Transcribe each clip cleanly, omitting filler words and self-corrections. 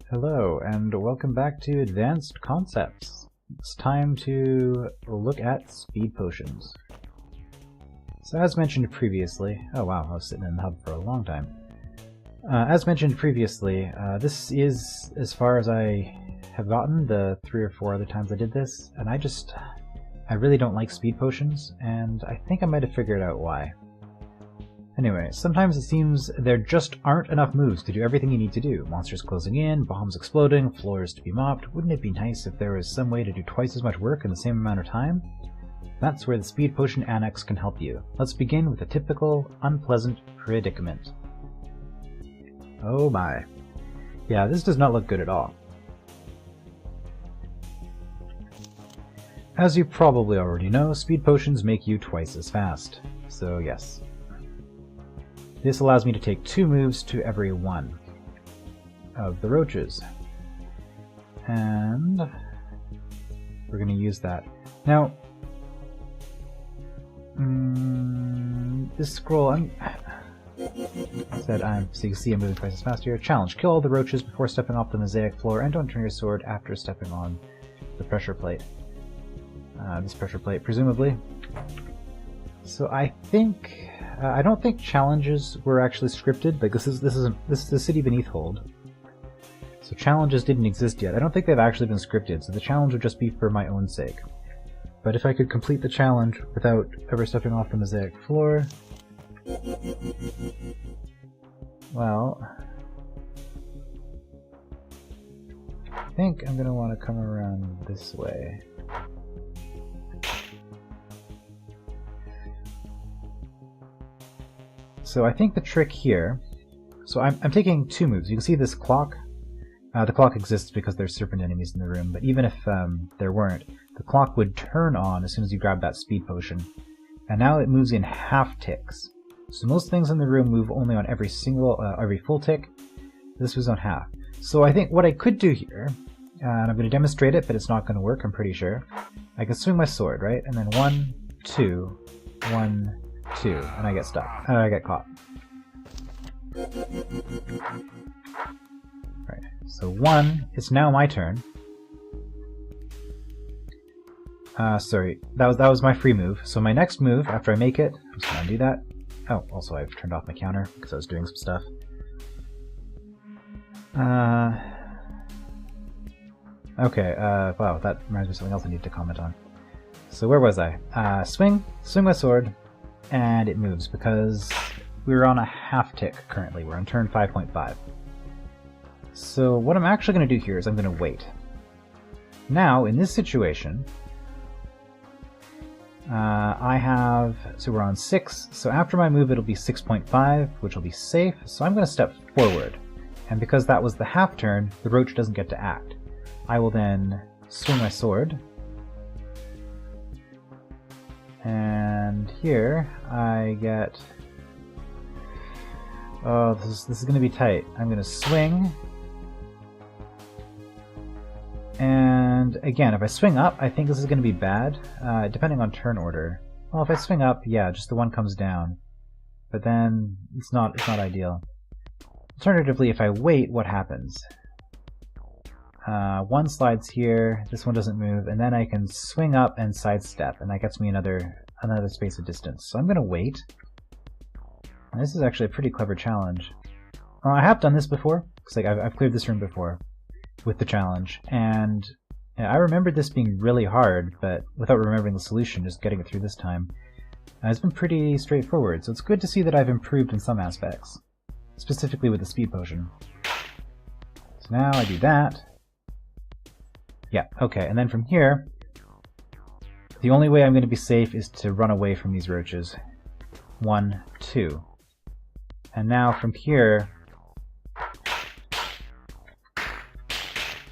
Hello, and welcome back to Advanced Concepts. It's time to look at speed potions. So as mentioned previously... Oh wow, I was sitting in the hub for a long time. As mentioned previously, this is as far as I have gotten the 3 or 4 other times I did this, and I really don't like speed potions, and I think I might have figured out why. Anyway, sometimes it seems there just aren't enough moves to do everything you need to do. Monsters closing in, bombs exploding, floors to be mopped. Wouldn't it be nice if there was some way to do twice as much work in the same amount of time? That's where the Speed Potion Annex can help you. Let's begin with a typical, unpleasant predicament. Oh my. Yeah, this does not look good at all. As you probably already know, speed potions make you twice as fast. So yes. This allows me to take 2 moves to every 1 of the roaches. And we're going to use that. Now, this scroll, so you can see I'm moving twice as fast here. Challenge: kill all the roaches before stepping off the mosaic floor, and don't turn your sword after stepping on the pressure plate. This pressure plate, presumably. So I think... I don't think challenges were actually scripted. Like this is the City Beneath hold. So challenges didn't exist yet. I don't think they've actually been scripted, so the challenge would just be for my own sake. But if I could complete the challenge without ever stepping off the mosaic floor... Well... I think I'm gonna want to come around this way. So I think the trick here, so I'm taking 2 moves. You can see this clock. The clock exists because there's serpent enemies in the room, but even if there weren't, the clock would turn on as soon as you grab that speed potion. And now it moves in half ticks. So most things in the room move only on every full tick. This was on half. So I think what I could do here, and I'm going to demonstrate it, but it's not going to work, I'm pretty sure. I can swing my sword, right? And then 1, 2, 1, 2, and I get stuck. I get caught. Right, so 1, it's now my turn. Sorry, that was my free move. So my next move, after I make it, I'm just gonna do that. Oh, also I've turned off my counter because I was doing some stuff. Okay, wow, that reminds me of something else I need to comment on. So where was I? Swing my sword, and it moves because we're on a half tick currently. We're on turn 5.5. So what I'm actually going to do here is I'm going to wait. Now, in this situation, so we're on 6, so after my move it'll be 6.5, which will be safe, so I'm going to step forward. And because that was the half turn, the roach doesn't get to act. I will then swing my sword, and here I get... Oh, this is going to be tight. I'm going to swing, and again, if I swing up, I think this is going to be bad, depending on turn order. Well, if I swing up, yeah, just the one comes down, but then it's not ideal. Alternatively, if I wait, what happens? 1 slides here, this one doesn't move, and then I can swing up and sidestep, and that gets me another space of distance. So I'm going to wait. And this is actually a pretty clever challenge. I have done this before, because I've cleared this room before with the challenge, and I remembered this being really hard, but without remembering the solution, just getting it through this time. It's been pretty straightforward, so it's good to see that I've improved in some aspects, specifically with the speed potion. So now I do that. Yeah, okay, and then from here, the only way I'm going to be safe is to run away from these roaches. 1, 2. And now from here,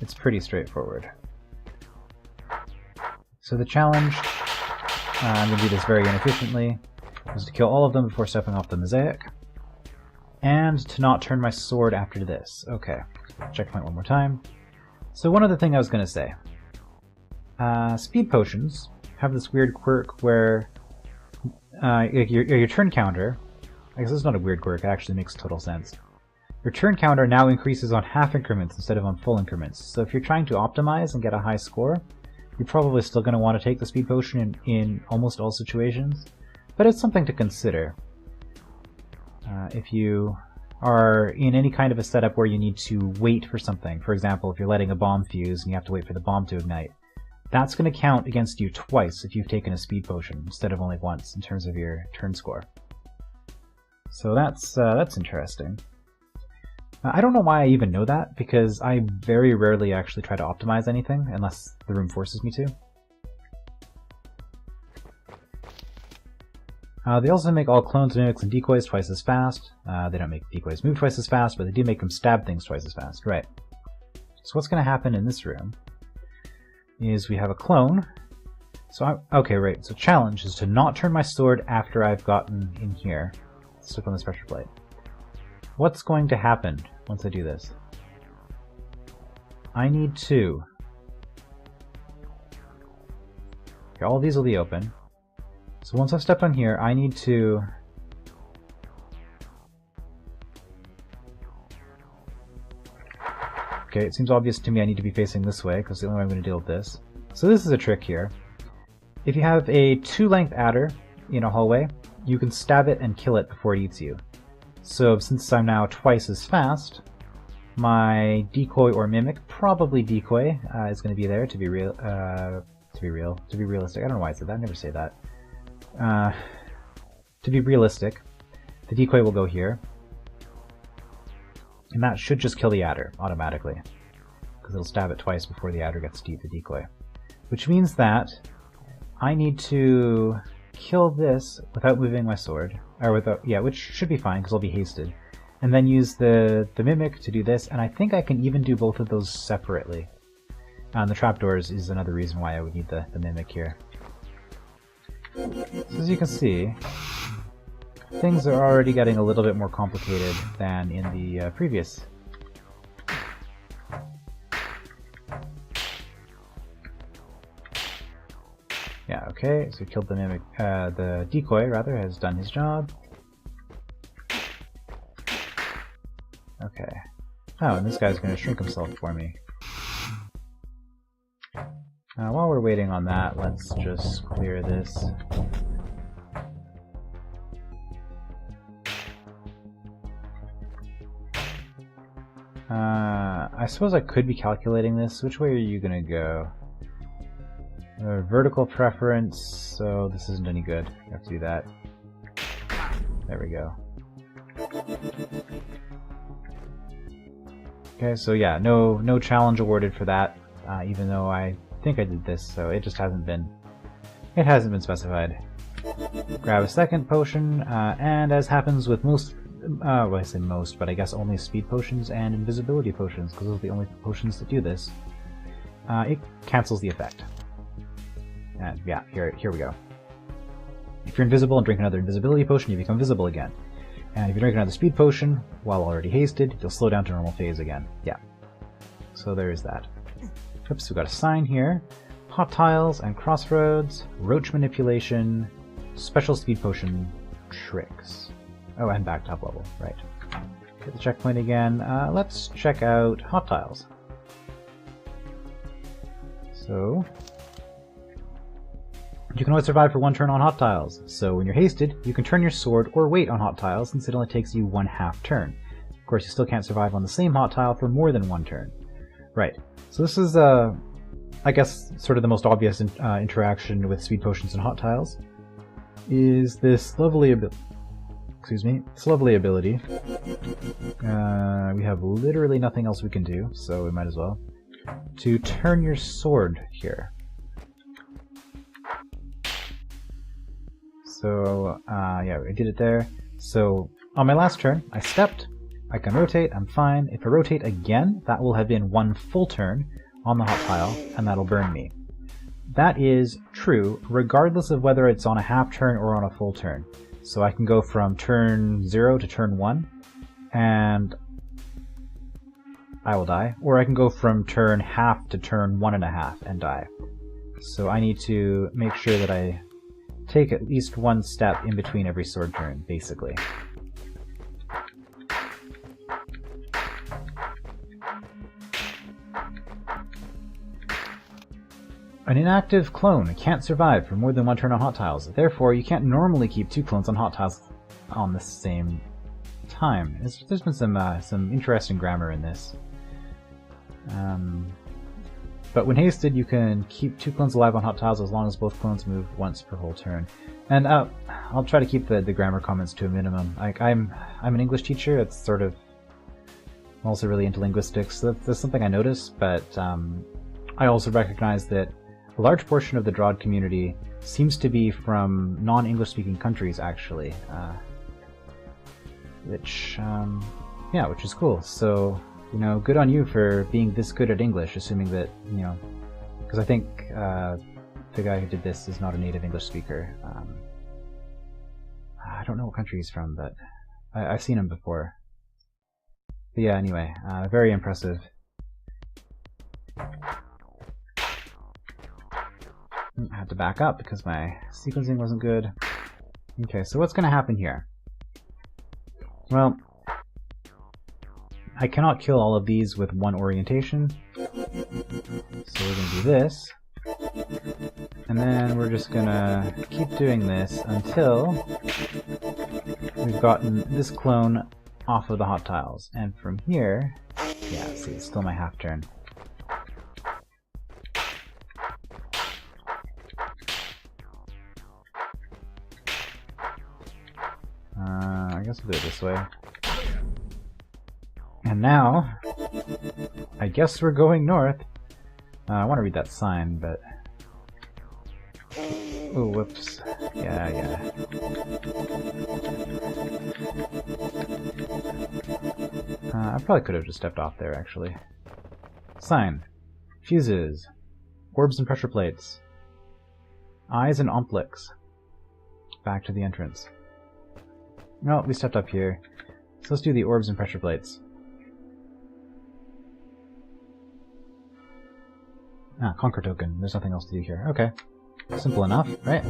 it's pretty straightforward. So the challenge, I'm going to do this very inefficiently, is to kill all of them before stepping off the mosaic, and to not turn my sword after this. Okay, checkpoint one more time. So one other thing I was going to say. Speed potions have this weird quirk where your turn counter, I guess it's not a weird quirk, it actually makes total sense. your turn counter now increases on half increments instead of on full increments. So if you're trying to optimize and get a high score, you're probably still going to want to take the speed potion in almost all situations, but it's something to consider. If you are in any kind of a setup where you need to wait for something, for example, if you're letting a bomb fuse and you have to wait for the bomb to ignite, that's going to count against you twice if you've taken a speed potion instead of only once in terms of your turn score. So that's interesting. I don't know why I even know that, because I very rarely actually try to optimize anything unless the room forces me to. They also make all clones, mimics, and decoys twice as fast. They don't make decoys move twice as fast, but they do make them stab things twice as fast. Right. So what's going to happen in this room is we have a clone. So okay, right. So challenge is to not turn my sword after I've gotten in here. Stick on this pressure plate. What's going to happen once I do this? I need to... Okay, all of these will be open. So once I've stepped on here, I need to... Okay, it seems obvious to me I need to be facing this way, because the only way I'm going to deal with this. So this is a trick here. If you have a 2-length adder in a hallway, you can stab it and kill it before it eats you. So since I'm now twice as fast, my decoy or mimic, probably decoy, is going to be there to be realistic. I don't know why I said that. I never say that. To be realistic, the decoy will go here, and that should just kill the adder automatically, because it'll stab it twice before the adder gets to eat the decoy. Which means that I need to kill this without moving my sword, or without, yeah, which should be fine because I'll be hasted, and then use the mimic to do this, and I think I can even do both of those separately. And the trapdoors is another reason why I would need the mimic here. So as you can see, things are already getting a little bit more complicated than in the previous. Yeah, okay, so we killed the mimic, the decoy rather, has done his job. Okay. Oh, and this guy's going to shrink himself for me. While we're waiting on that, let's just clear this. I suppose I could be calculating this. Which way are you going to go? Vertical preference, so this isn't any good. I have to do that. There we go. Okay, so yeah, no challenge awarded for that, even though I think I did this, so it just hasn't been specified. Grab a second potion, and as happens with most, well, I say most, but I guess only speed potions and invisibility potions, because those are the only potions that do this, it cancels the effect. And yeah, here we go. If you're invisible and drink another invisibility potion, you become visible again. And if you drink another speed potion, while already hasted, you'll slow down to normal phase again. Yeah. So there is that. Oops, we've got a sign here. Hot tiles and crossroads, roach manipulation, special speed potion tricks. Oh, and back top level, right. Hit the checkpoint again. Let's check out hot tiles. So... you can only survive for one turn on hot tiles, so when you're hasted, you can turn your sword or wait on hot tiles since it only takes you 1/2 turn. Of course, you still can't survive on the same hot tile for more than 1 turn. Right, so this is, I guess, sort of the most obvious interaction with speed potions and hot tiles, is this lovely ability. We have literally nothing else we can do, so we might as well. To turn your sword here. So, yeah, we did it there. So, on my last turn, I stepped, I can rotate, I'm fine. If I rotate again, that will have been 1 full turn on the hot tile, and that'll burn me. That is true, regardless of whether it's on a half turn or on a full turn. So I can go from turn 0 to turn 1, and I will die. Or I can go from turn half to turn 1.5 and die. So I need to make sure that I take at least 1 step in between every sword turn, basically. An inactive clone can't survive for more than one turn on hot tiles. Therefore, you can't normally keep 2 clones on hot tiles on the same time. There's been some interesting grammar in this. But when hasted, you can keep 2 clones alive on hot tiles as long as both clones move once per whole turn. And I'll try to keep the grammar comments to a minimum. Like I'm an English teacher. It's sort of, I'm also really into linguistics. So that's something I notice. But I also recognize that a large portion of the DROD community seems to be from non-English speaking countries, actually, which is cool. So, you know, good on you for being this good at English, assuming that, you know, because I think the guy who did this is not a native English speaker. I don't know what country he's from, but I've seen him before. But yeah, anyway, very impressive. I had to back up because my sequencing wasn't good. Okay, so what's going to happen here? Well, I cannot kill all of these with one orientation, so we're going to do this, and then we're just going to keep doing this until we've gotten this clone off of the hot tiles. And from here, yeah, see, it's still my half turn. I guess we'll do it this way. And now, I guess we're going north. I want to read that sign, but... Oh, whoops. Yeah. I probably could have just stepped off there, actually. Sign. Fuses. Orbs and pressure plates. Eyes and omplics. Back to the entrance. No, we stepped up here. So let's do the orbs and pressure plates. Conquer token. There's nothing else to do here. Okay. Simple enough, right?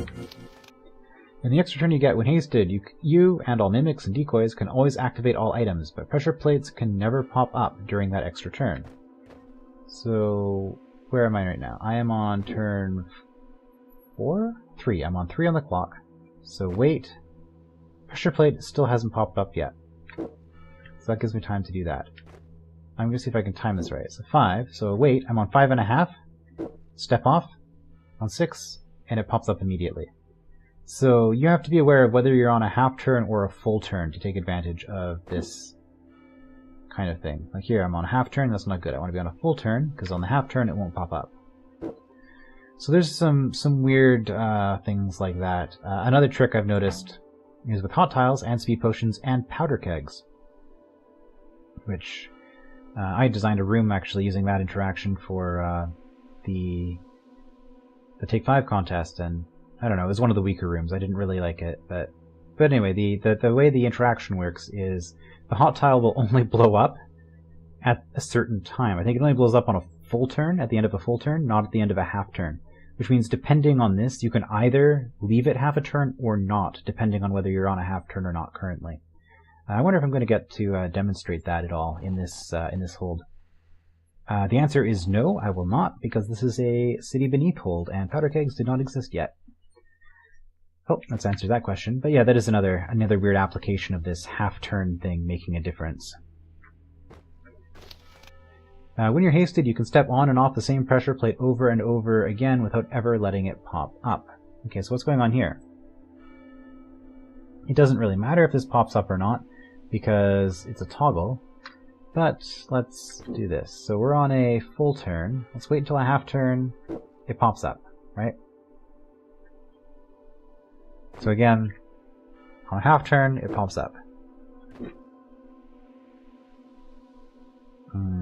And the extra turn you get when hasted, you and all mimics and decoys can always activate all items, but pressure plates can never pop up during that extra turn. So, where am I right now? I am on turn 4? 3. I'm on 3 on the clock. So wait. Pressure plate still hasn't popped up yet. So that gives me time to do that. I'm going to see if I can time this right. So 5. So wait, I'm on 5.5. Step off. On 6. And it pops up immediately. So you have to be aware of whether you're on a half turn or a full turn to take advantage of this kind of thing. Like here, I'm on a half turn. That's not good. I want to be on a full turn, because on the half turn it won't pop up. So there's some weird things like that. Another trick I've noticed is with hot tiles and speed potions and powder kegs, which I designed a room actually using that interaction for the Take 5 contest, and I don't know, it was one of the weaker rooms. I didn't really like it, but anyway, the way the interaction works is the hot tile will only blow up at a certain time. I think it only blows up on a full turn, at the end of a full turn, not at the end of a half turn. Which means depending on this, you can either leave it half a turn or not, depending on whether you're on a half turn or not currently. I wonder if I'm going to get to demonstrate that at all in this hold. The answer is no, I will not, because this is a City Beneath hold, and powder kegs did not exist yet. Oh, let's answer that question. But yeah, that is another weird application of this half-turn thing making a difference. When you're hasted, you can step on and off the same pressure plate over and over again without ever letting it pop up. Okay, so what's going on here? It doesn't really matter if this pops up or not, because it's a toggle. But let's do this. So we're on a full turn. Let's wait until a half turn. It pops up, right? So again, on a half turn, it pops up.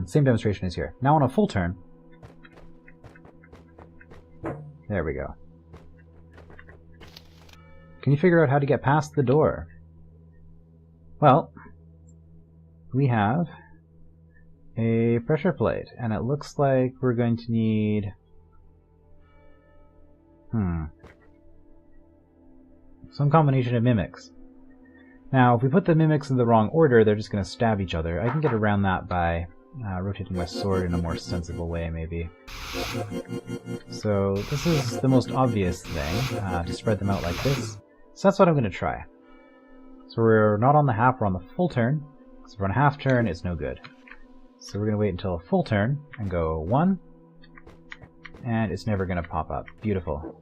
Same demonstration as here. Now on a full turn, there we go. Can you figure out how to get past the door? Well, we have a pressure plate, and it looks like we're going to need some combination of mimics. Now, if we put the mimics in the wrong order, they're just going to stab each other. I can get around that by rotating my sword in a more sensible way, maybe. So this is the most obvious thing, to spread them out like this. So that's what I'm going to try. So we're not on the half, we're on the full turn. Because if we're on a half turn, it's no good. So we're going to wait until a full turn and go 1. And it's never going to pop up. Beautiful.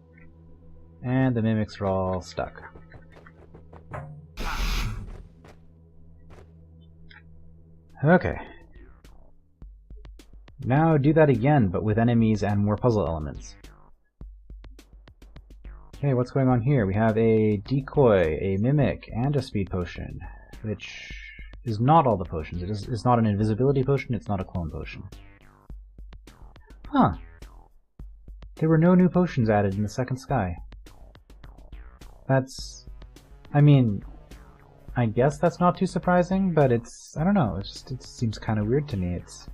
And the mimics are all stuck. Okay. Now do that again, but with enemies and more puzzle elements. Okay, what's going on here? We have a Decoy, a Mimic, and a Speed Potion, which is not all the potions. It's not an invisibility potion, it's not a clone potion. Huh. There were no new potions added in the second sky. That's... I mean, I guess that's not too surprising, but it's... I don't know, it seems kind of weird to me. It's...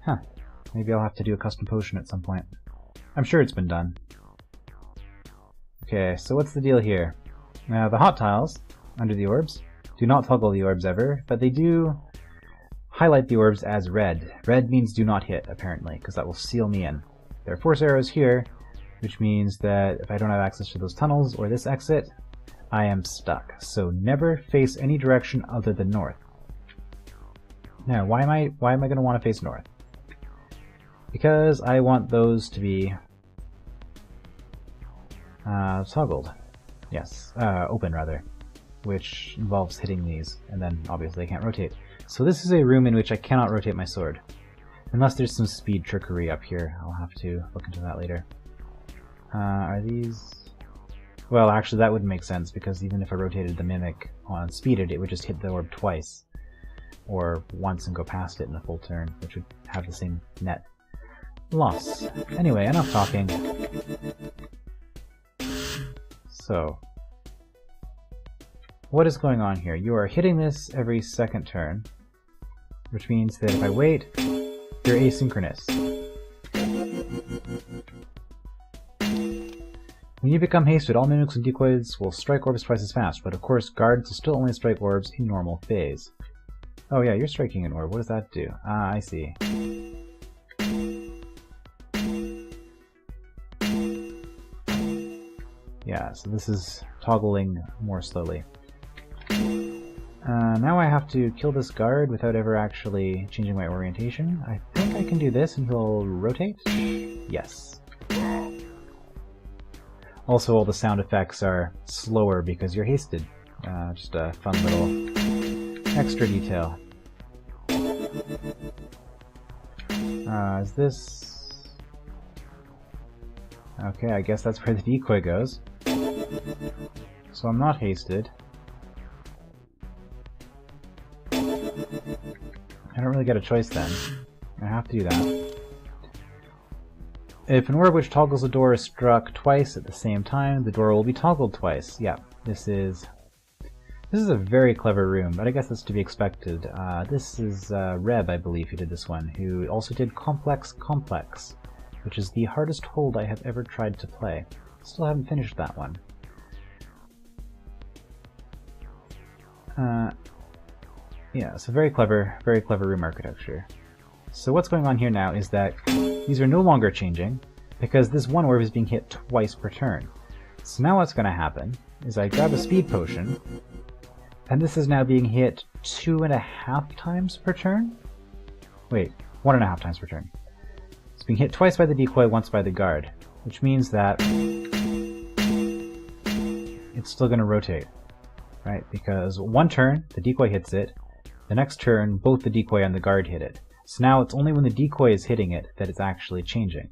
Huh. Maybe I'll have to do a custom potion at some point. I'm sure it's been done. Okay, so what's the deal here? The hot tiles, under the orbs, do not toggle the orbs ever, but they do highlight the orbs as red. Red means do not hit, apparently, because that will seal me in. There are force arrows here, which means that if I don't have access to those tunnels or this exit, I am stuck. So never face any direction other than north. Now, why am I going to want to face north? Because I want those to be toggled. Yes, open rather, which involves hitting these, and then obviously I can't rotate. So this is a room in which I cannot rotate my sword. Unless there's some speed trickery up here. I'll have to look into that later. Are these... Well, actually that wouldn't make sense, because even if I rotated the Mimic on speeded, it would just hit the orb twice. Or once and go past it in a full turn, which would have the same net loss. Anyway, enough talking. So, what is going on here? You are hitting this every second turn, which means that if I wait, you're asynchronous. When you become hasted, all mimics and decoys will strike orbs twice as fast, but of course guards will still only strike orbs in normal phase. Oh yeah, you're striking an orb. What does that do? Ah, I see. Yeah, so this is toggling more slowly. Now I have to kill this guard without ever actually changing my orientation. I think I can do this and he'll rotate? Yes. Also, all the sound effects are slower because you're hasted. Just a fun little extra detail. Is this... Okay, I guess that's where the decoy goes. So I'm not hasted. I don't really get a choice then. I have to do that. If an orb which toggles a door is struck twice at the same time, the door will be toggled twice. Yeah, this is a very clever room, but I guess that's to be expected. This is Reb, I believe, who did this one, who also did Complex, which is the hardest hold I have ever tried to play. Still haven't finished that one. Yeah, so very clever room architecture. So what's going on here now is that these are no longer changing, because this one orb is being hit twice per turn. So now what's going to happen is I grab a speed potion, and this is now being hit 2.5 times per turn? Wait, 1.5 times per turn. It's being hit twice by the decoy, once by the guard, which means that it's still going to rotate, right? Because one turn, the decoy hits it, the next turn, both the decoy and the guard hit it. So now it's only when the decoy is hitting it that it's actually changing.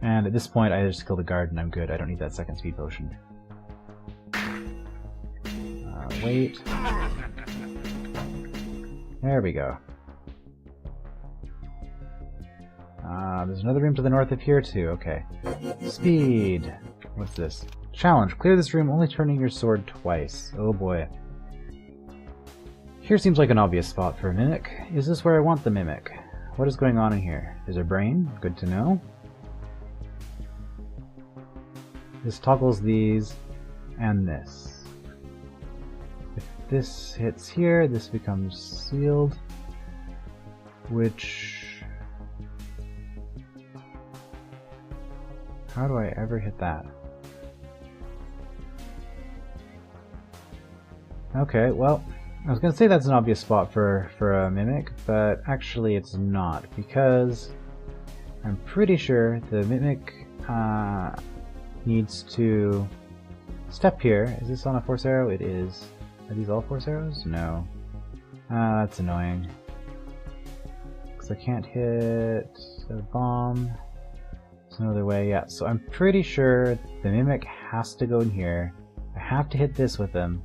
And at this point I just kill the guard and I'm good. I don't need that second speed potion. Wait. There we go. There's another room to the north of here too, okay. Speed! What's this? Challenge. Clear this room only turning your sword twice. Oh boy. Here seems like an obvious spot for a Mimic. Is this where I want the Mimic? What is going on in here? There's a brain. Good to know. This toggles these and this. If this hits here, this becomes sealed, which... How do I ever hit that? Okay, well, I was gonna say that's an obvious spot for a mimic, but actually it's not, because I'm pretty sure the mimic needs to step here. Is this on a force arrow? It is. Are these all force arrows? No. That's annoying. Because I can't hit a bomb. There's no other way. Yeah, so I'm pretty sure the mimic has to go in here. I have to hit this with him.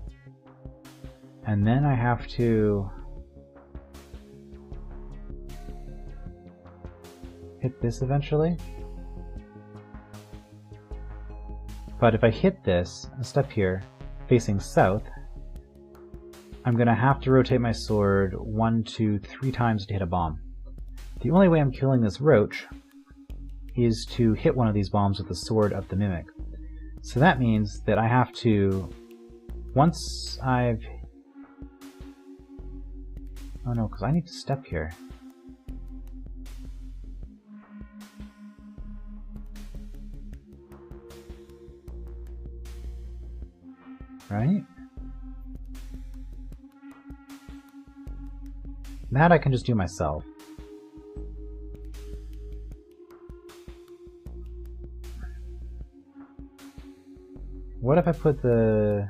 And then I have to hit this eventually. But if I hit this, and step here, facing south, I'm gonna have to rotate my sword 1, 2, 3 times to hit a bomb. The only way I'm killing this roach is to hit one of these bombs with the sword of the mimic. So that means that I have to, once I've... Oh no, because I need to step here. Right? That I can just do myself. What if I put the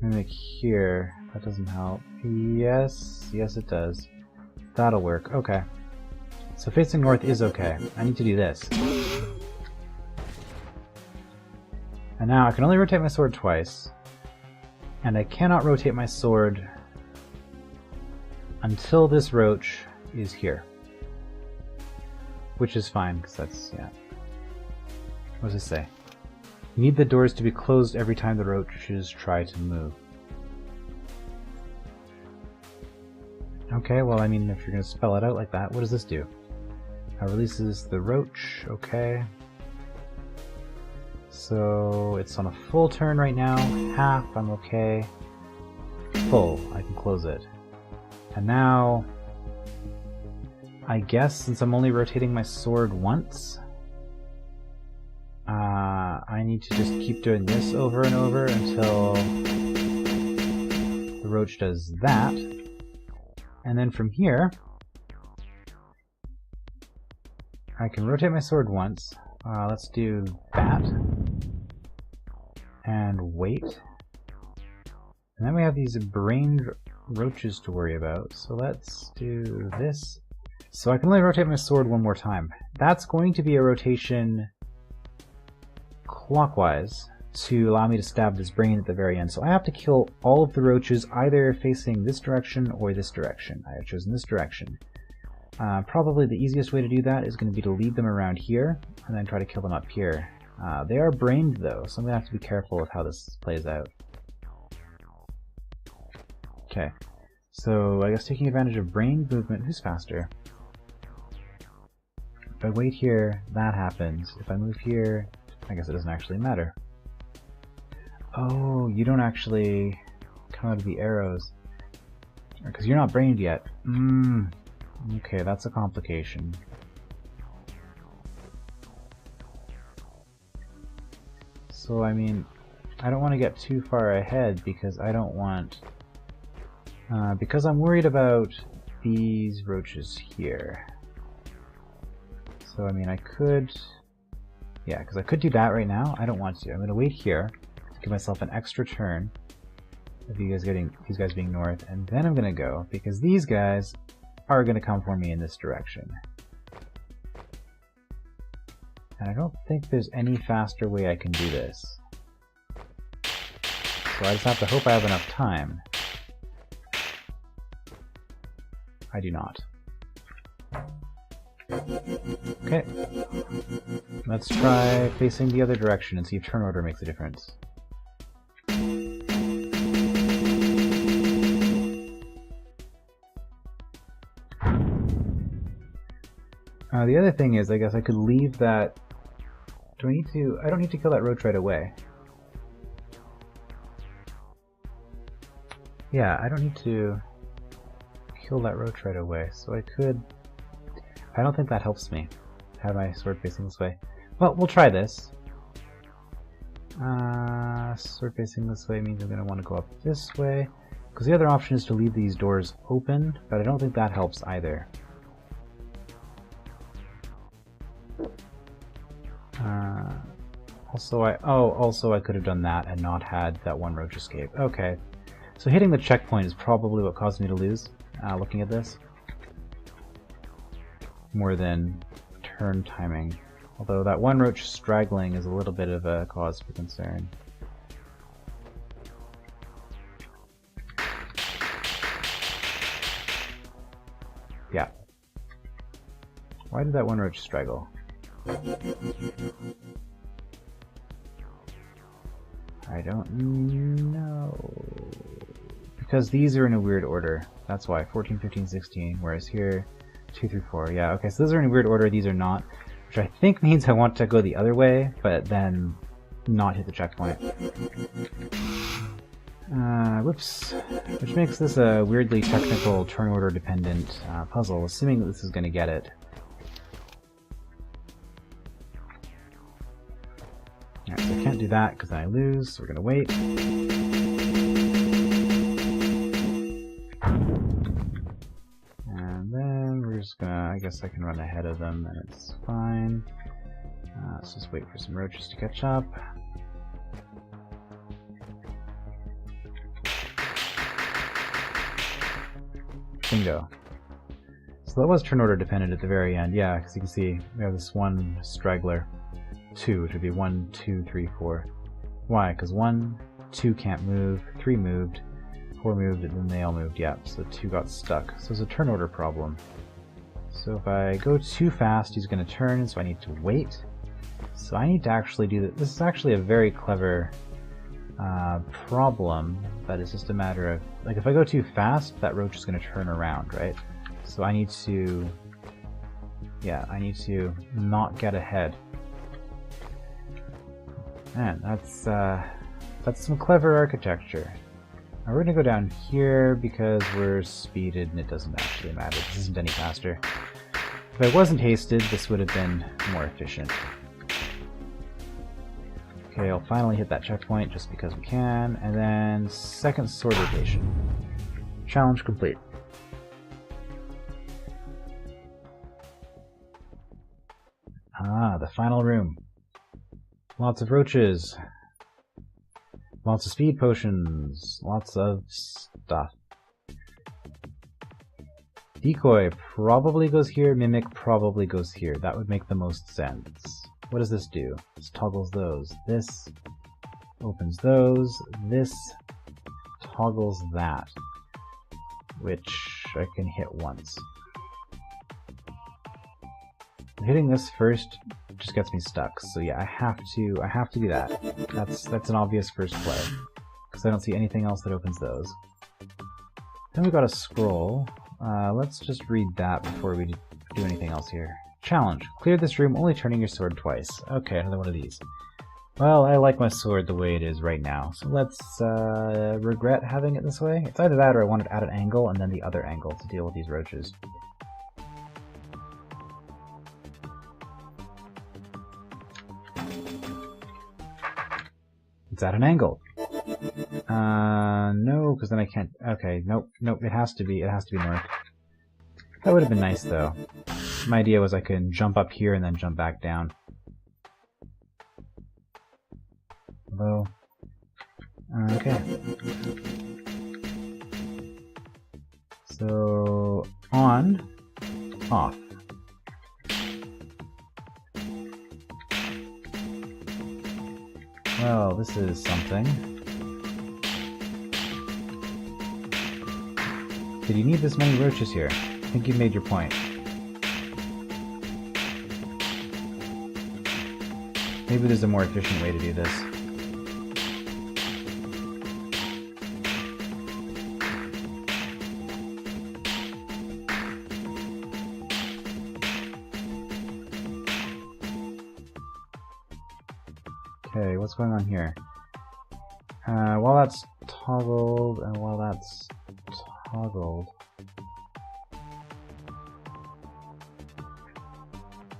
mimic here? That doesn't help. Yes, yes it does. That'll work. Okay. So facing north is okay. I need to do this. And now I can only rotate my sword twice. And I cannot rotate my sword until this roach is here. Which is fine, because that's, yeah. What does it say? You need the doors to be closed every time the roaches try to move. Okay, well, I mean, if you're going to spell it out like that, what does this do? Releases the roach, okay. So, it's on a full turn right now. Half, I'm okay. Full, I can close it. And now, I guess since I'm only rotating my sword once, I need to just keep doing this over and over until the roach does that. And then from here, I can rotate my sword once. Let's do that. And wait. And then we have these brained roaches to worry about. So let's do this. So I can only rotate my sword one more time. That's going to be a rotation clockwise to allow me to stab this brain at the very end. So I have to kill all of the roaches either facing this direction or this direction. I have chosen this direction. Probably the easiest way to do that is going to be to lead them around here and then try to kill them up here. They are brained though, so I'm going to have to be careful with how this plays out. Okay, so I guess taking advantage of brain movement, who's faster? If I wait here, that happens. If I move here, I guess it doesn't actually matter. Oh, you don't actually come out of the arrows. Because you're not brained yet. Okay, that's a complication. So, I mean, I don't want to get too far ahead because I don't want... because I'm worried about these roaches here. So, I mean, I could... Yeah, because I could do that right now. I don't want to. I'm going to wait here. Give myself an extra turn of these guys being north, and then I'm gonna go because these guys are gonna come for me in this direction. And I don't think there's any faster way I can do this. So I just have to hope I have enough time. I do not. Okay. Let's try facing the other direction and see if turn order makes a difference. The other thing is, I guess I could leave that... Do I need to... I don't need to kill that roach right away. Yeah, I don't need to kill that roach right away, so I could... I don't think that helps me, have my sword facing this way. Well, we'll try this. Sword facing this way means I'm going to want to go up this way, because the other option is to leave these doors open, but I don't think that helps either. Also I could have done that and not had that one roach escape. Okay, so hitting the checkpoint is probably what caused me to lose, looking at this. More than turn timing. Although that one roach straggling is a little bit of a cause for concern. Yeah. Why did that one roach straggle? I don't know. Because these are in a weird order. That's why. 14, 15, 16. Whereas here, 2 through 4. Yeah, okay, so those are in a weird order. These are not. Which I think means I want to go the other way, but then not hit the checkpoint. Whoops. Which makes this a weirdly technical, turn order dependent puzzle, assuming that this is going to get it. Alright, so I can't do that because then I lose, so we're going to wait. And then we're just going to, I guess I can run ahead of them and it's fine. Let's just wait for some roaches to catch up. Bingo. So that was turn order dependent at the very end, yeah, because you can see we have this one straggler. 2, which would be 1, 2, 3, 4. Why? Because 1, 2 can't move, 3 moved, 4 moved, and then they all moved, yeah, so 2 got stuck. So it's a turn order problem. So if I go too fast, he's going to turn, so I need to wait. So I need to actually do that. This is actually a very clever problem, but it's just a matter of, like, if I go too fast, that roach is going to turn around, right? So I need to, yeah, I need to not get ahead. Man, that's some clever architecture. Now we're gonna go down here because we're speeded and it doesn't actually matter. This isn't any faster. If I wasn't hasted, this would have been more efficient. Okay, I'll finally hit that checkpoint just because we can, and then second sword rotation. Challenge complete. Ah, the final room. Lots of roaches. Lots of speed potions. Lots of stuff. Decoy probably goes here. Mimic probably goes here. That would make the most sense. What does this do? This toggles those. This opens those. This toggles that. Which I can hit once. Hitting this first just gets me stuck, so yeah, I have to do that. That's an obvious first play, because I don't see anything else that opens those. Then we got a scroll. Let's just read that before we do anything else here. Challenge: clear this room only turning your sword twice. Okay, another one of these. Well, I like my sword the way it is right now, so let's regret having it this way. It's either that or I want it at an angle and then the other angle to deal with these roaches. It's at an angle. No, because then I can't. Okay, nope, it has to be north. That would have been nice, though. My idea was I could jump up here and then jump back down. Hello. Okay. So, on, off. Well, this is something. Did you need this many roaches here? I think you've made your point. Maybe there's a more efficient way to do this. Okay, what's going on here? While that's toggled, and while that's toggled...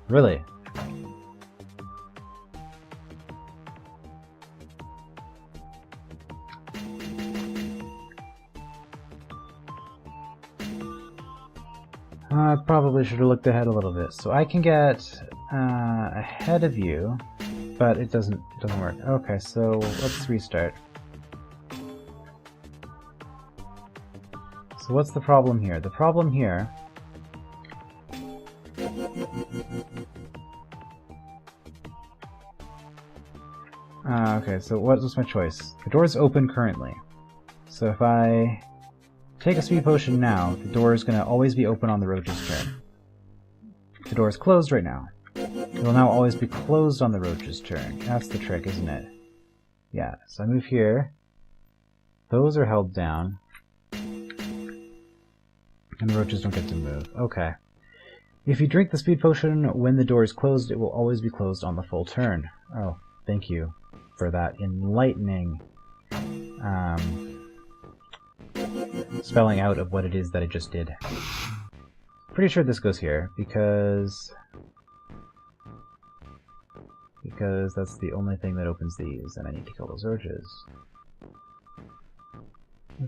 Really? I probably should have looked ahead a little bit. So I can get ahead of you, but it doesn't work. Okay, so let's restart. So what's the problem here? The problem here... okay, so what's my choice? The door's open currently. So if I take a speed potion now, the door is going to always be open on the roach's turn. The door is closed right now. It will now always be closed on the roach's turn. That's the trick, isn't it? Yeah, so I move here. Those are held down. And the roaches don't get to move. Okay. If you drink the speed potion when the door is closed, it will always be closed on the full turn. Oh, thank you for that enlightening spelling out of what it is that I just did. Pretty sure this goes here, because that's the only thing that opens these, and I need to kill those roaches.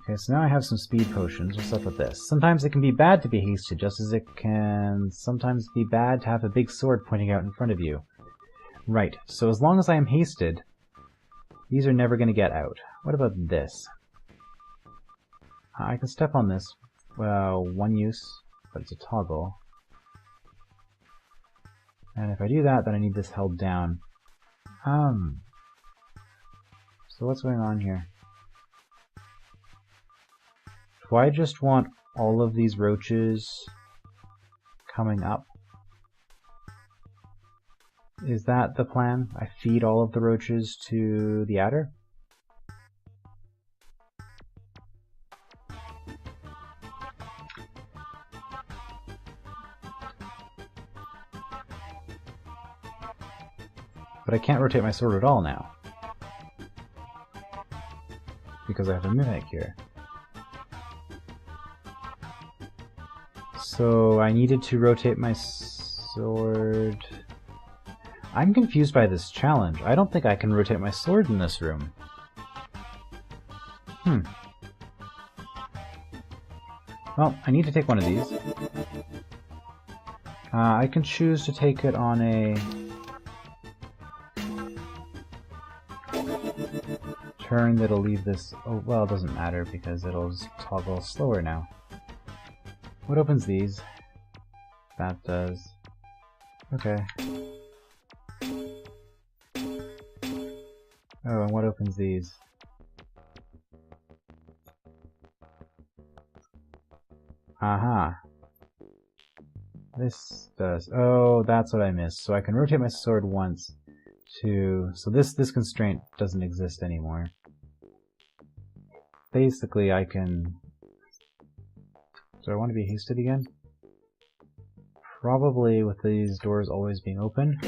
Okay, so now I have some speed potions. What's up with this? Sometimes it can be bad to be hasted, just as it can sometimes be bad to have a big sword pointing out in front of you. Right, so as long as I am hasted, these are never going to get out. What about this? I can step on this. Well, one use, but it's a toggle. And if I do that, then I need this held down. So what's going on here? Do I just want all of these roaches coming up? Is that the plan? I feed all of the roaches to the adder? But I can't rotate my sword at all now, because I have a mimic here. So I needed to rotate my sword... I'm confused by this challenge. I don't think I can rotate my sword in this room. Well, I need to take one of these. I can choose to take it on a... turn that'll leave this... oh, well, it doesn't matter because it'll toggle slower now. What opens these? That does. Okay. Oh, and what opens these? Aha. This does. Oh, that's what I missed. So I can rotate my sword once to... so this constraint doesn't exist anymore. Basically, I can... do I want to be hasted again? Probably with these doors always being open.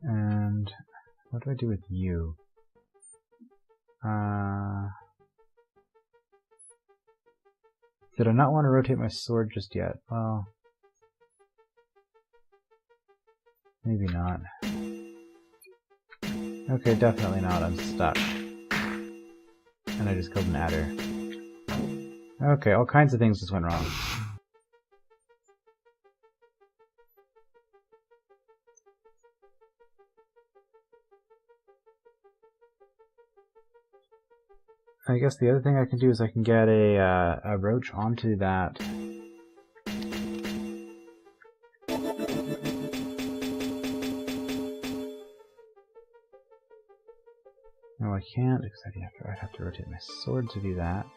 And what do I do with you? Did I not want to rotate my sword just yet? Well, maybe not. Okay, definitely not. I'm stuck. And I just killed an adder. Okay, all kinds of things just went wrong. I guess the other thing I can do is I can get a roach onto that. No, I can't because I'd have to rotate my sword to do that.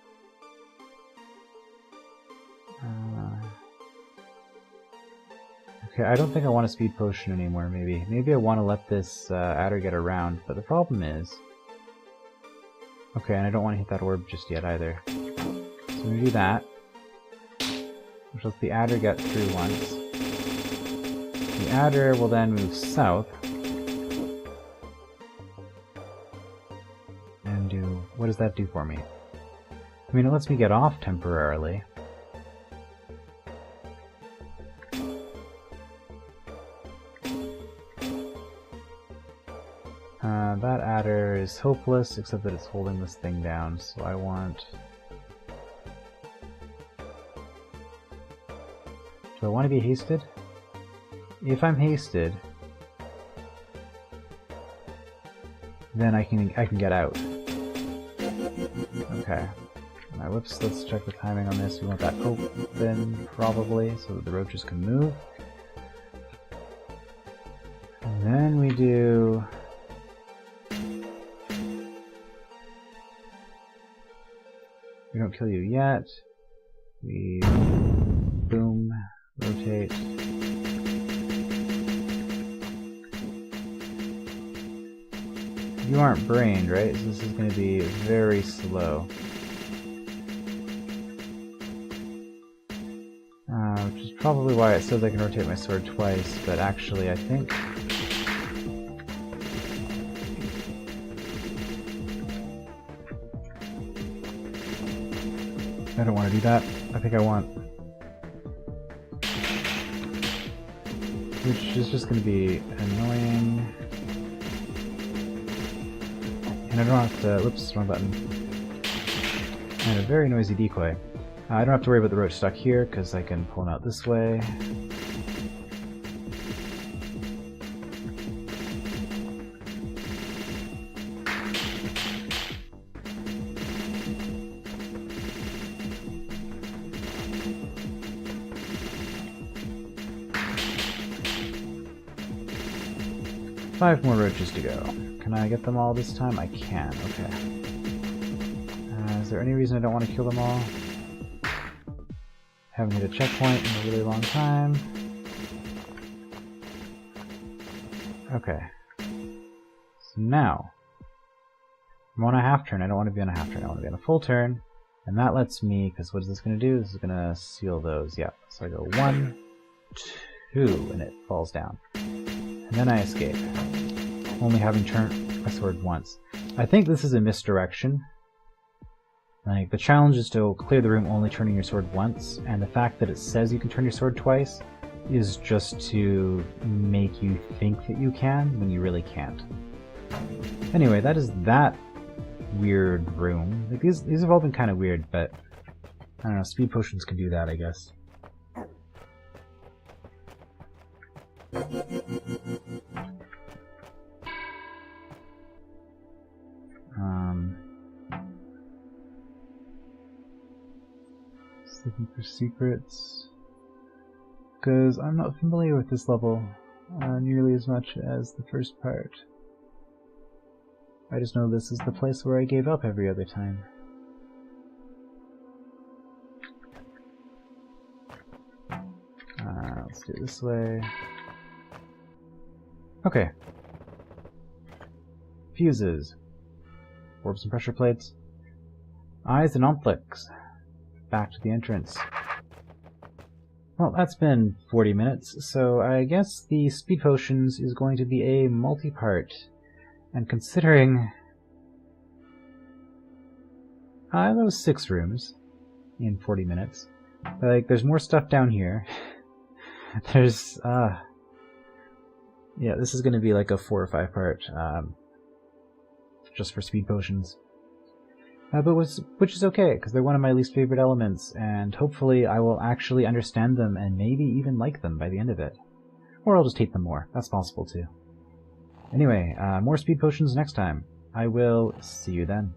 Okay, I don't think I want a speed potion anymore. Maybe I want to let this adder get around. But the problem is. Okay, and I don't want to hit that orb just yet either. I'm going to do that, which lets the adder get through once. The adder will then move south and do... what does that do for me? I mean, it lets me get off temporarily. That adder is hopeless, except that it's holding this thing down, so I want... do I want to be hasted? If I'm hasted, then I can get out. Okay. Alright, whoops, let's check the timing on this. We want that open, probably, so that the roaches can move. And then we do... we don't kill you yet. We... boom, rotate. You aren't brained, right? So this is going to be very slow. Which is probably why it says I can rotate my sword twice, but actually I think... I don't want to do that. I think I want... which is just going to be annoying. And I don't have to... whoops, wrong button. And a very noisy decoy. I don't have to worry about the roach stuck here, because I can pull him out this way. Five more roaches to go. Can I get them all this time? I can, okay. Is there any reason I don't want to kill them all? Haven't hit a checkpoint in a really long time. Okay. So now, I'm on a half turn. I don't want to be on a half turn. I want to be on a full turn. And that lets me, because what is this going to do? This is going to seal those. Yeah. So I go 1, 2, and it falls down. And then I escape. Only having turned my sword once. I think this is a misdirection. Like, the challenge is to clear the room only turning your sword once, and the fact that it says you can turn your sword twice is just to make you think that you can when you really can't. Anyway, that is that weird room. Like, these have all been kind of weird, but I don't know, speed potions can do that, I guess. Looking for secrets, because I'm not familiar with this level nearly as much as the first part. I just know this is the place where I gave up every other time. Let's do it this way. Okay. Fuses. Orbs and pressure plates. Eyes and omphlics. Back to the entrance. Well, that's been 40 minutes, so I guess the speed potions is going to be a multi-part. And considering those 6 rooms in 40 minutes, like, there's more stuff down here. There's yeah, this is going to be like a 4 or 5 part just for speed potions. But which is okay, because they're one of my least favorite elements, and hopefully I will actually understand them and maybe even like them by the end of it. Or I'll just hate them more. That's possible too. Anyway, more speed potions next time. I will see you then.